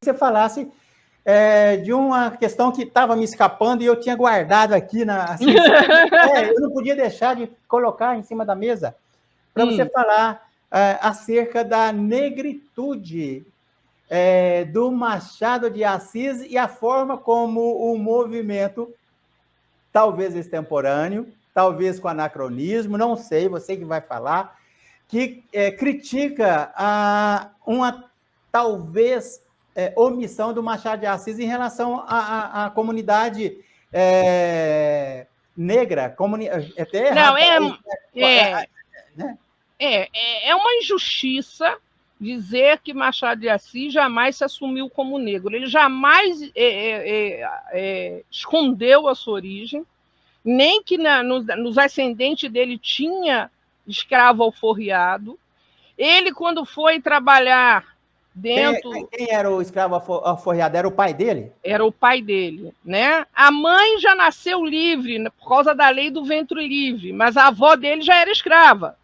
você falasse de uma questão que estava me escapando e eu tinha guardado aqui, assim, eu não podia deixar de colocar em cima da mesa, para você falar acerca da negritude do Machado de Assis e a forma como o movimento, talvez extemporâneo, talvez com anacronismo, não sei, você que vai falar, que critica uma talvez omissão do Machado de Assis em relação à comunidade negra, até não, errado. É uma injustiça dizer que Machado de Assis jamais se assumiu como negro. Ele jamais escondeu a sua origem, nem que nos ascendentes dele tinha escravo alforriado. Ele, quando foi trabalhar dentro... Quem era o escravo alforriado? Era o pai dele? Era o pai dele, né? A mãe já nasceu livre por causa da lei do ventre livre, mas a avó dele já era escrava.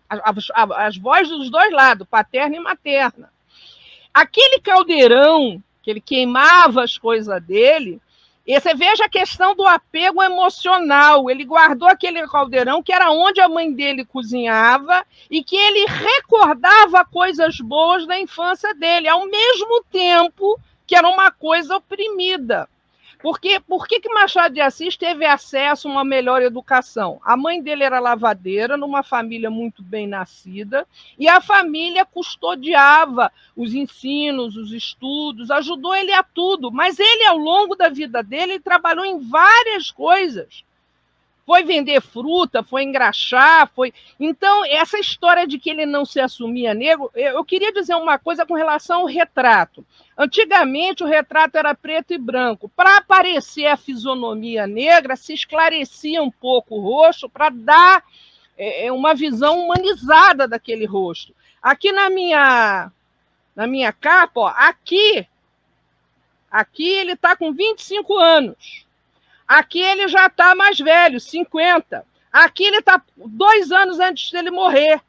As vós dos dois lados, paterna e materna. Aquele caldeirão que ele queimava as coisas dele, e você veja a questão do apego emocional. Ele guardou aquele caldeirão que era onde a mãe dele cozinhava e que ele recordava coisas boas da infância dele, ao mesmo tempo que era uma coisa oprimida. Por que Machado de Assis teve acesso a uma melhor educação? A mãe dele era lavadeira, numa família muito bem nascida, e a família custodiava os ensinos, os estudos, ajudou ele a tudo, mas ele, ao longo da vida dele, trabalhou em várias coisas. Foi vender fruta, foi engraxar, foi... Então, essa história de que ele não se assumia negro, eu queria dizer uma coisa com relação ao retrato. Antigamente, o retrato era preto e branco. Para aparecer a fisionomia negra, se esclarecia um pouco o rosto para dar uma visão humanizada daquele rosto. Aqui na minha capa, ó, aqui ele está com 25 anos. Aqui ele já está mais velho, 50. Aqui ele está 2 anos antes dele morrer.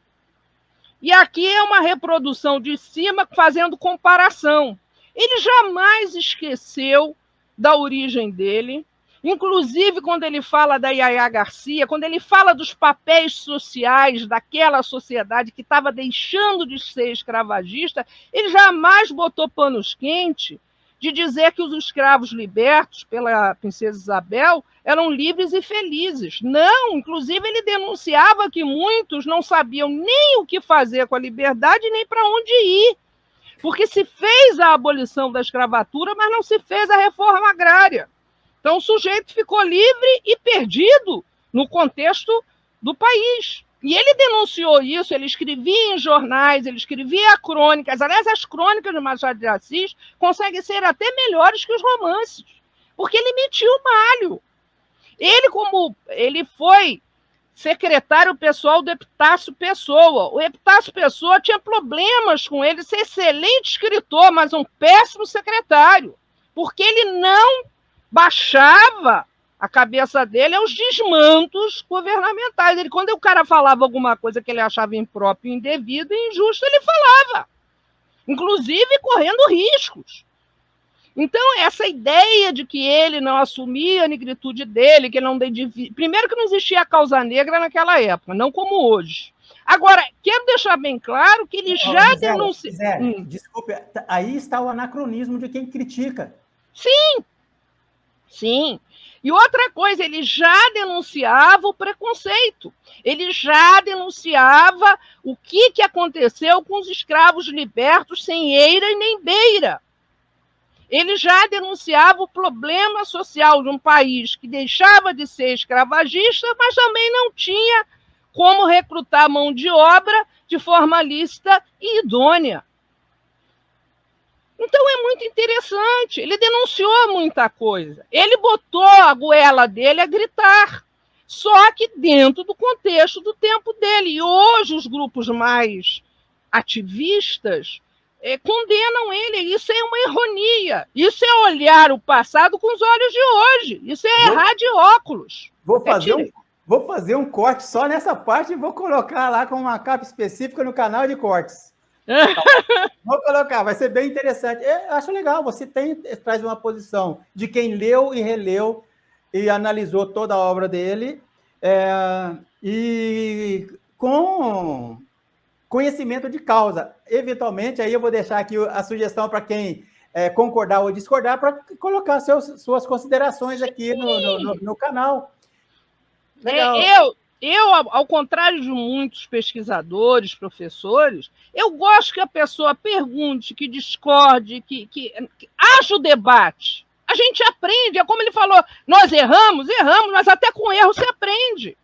E aqui é uma reprodução de cima fazendo comparação. Ele jamais esqueceu da origem dele. Inclusive, quando ele fala da Yaya Garcia, quando ele fala dos papéis sociais daquela sociedade que estava deixando de ser escravagista, ele jamais botou panos quentes de dizer que os escravos libertos pela princesa Isabel eram livres e felizes. Não, inclusive ele denunciava que muitos não sabiam nem o que fazer com a liberdade, nem para onde ir. Porque se fez a abolição da escravatura, mas não se fez a reforma agrária. Então o sujeito ficou livre e perdido no contexto do país. E ele denunciou isso, ele escrevia em jornais, ele escrevia crônicas. Aliás, as crônicas de Machado de Assis conseguem ser até melhores que os romances, porque ele metia o malho. Ele foi secretário pessoal do Epitácio Pessoa. O Epitácio Pessoa tinha problemas com ele, ser excelente escritor, mas um péssimo secretário, porque ele não baixava a cabeça dele aos desmandos governamentais. Quando o cara falava alguma coisa que ele achava impróprio, indevido e injusto, ele falava, inclusive correndo riscos. Então, essa ideia de que ele não assumia a negritude dele, que ele não... Primeiro que não existia a causa negra naquela época, não como hoje. Agora, quero deixar bem claro que ele já denunciou... Desculpe, aí está o anacronismo de quem critica. Sim. E outra coisa, ele já denunciava o preconceito. Ele já denunciava o que aconteceu com os escravos libertos sem eira e nem beira. Ele já denunciava o problema social de um país que deixava de ser escravagista, mas também não tinha como recrutar mão de obra de forma lícita e idônea. Então é muito interessante. Ele denunciou muita coisa. Ele botou a goela dele a gritar, só que dentro do contexto do tempo dele. E hoje os grupos mais ativistas condenam ele. Isso é uma ironia. Isso é olhar o passado com os olhos de hoje. Isso é errar de óculos. Vou fazer um corte só nessa parte e vou colocar lá com uma capa específica no canal de cortes. Vou colocar colocar, vai ser bem interessante. Eu acho legal, você traz uma posição de quem leu e releu e analisou toda a obra dele, e com conhecimento de causa. Eventualmente, aí eu vou deixar aqui a sugestão para quem concordar ou discordar, para colocar suas considerações aqui no canal. Legal. Eu, ao contrário de muitos pesquisadores, professores, eu gosto que a pessoa pergunte, que discorde, que ache o debate. A gente aprende, é como ele falou, nós erramos, mas até com erro se aprende.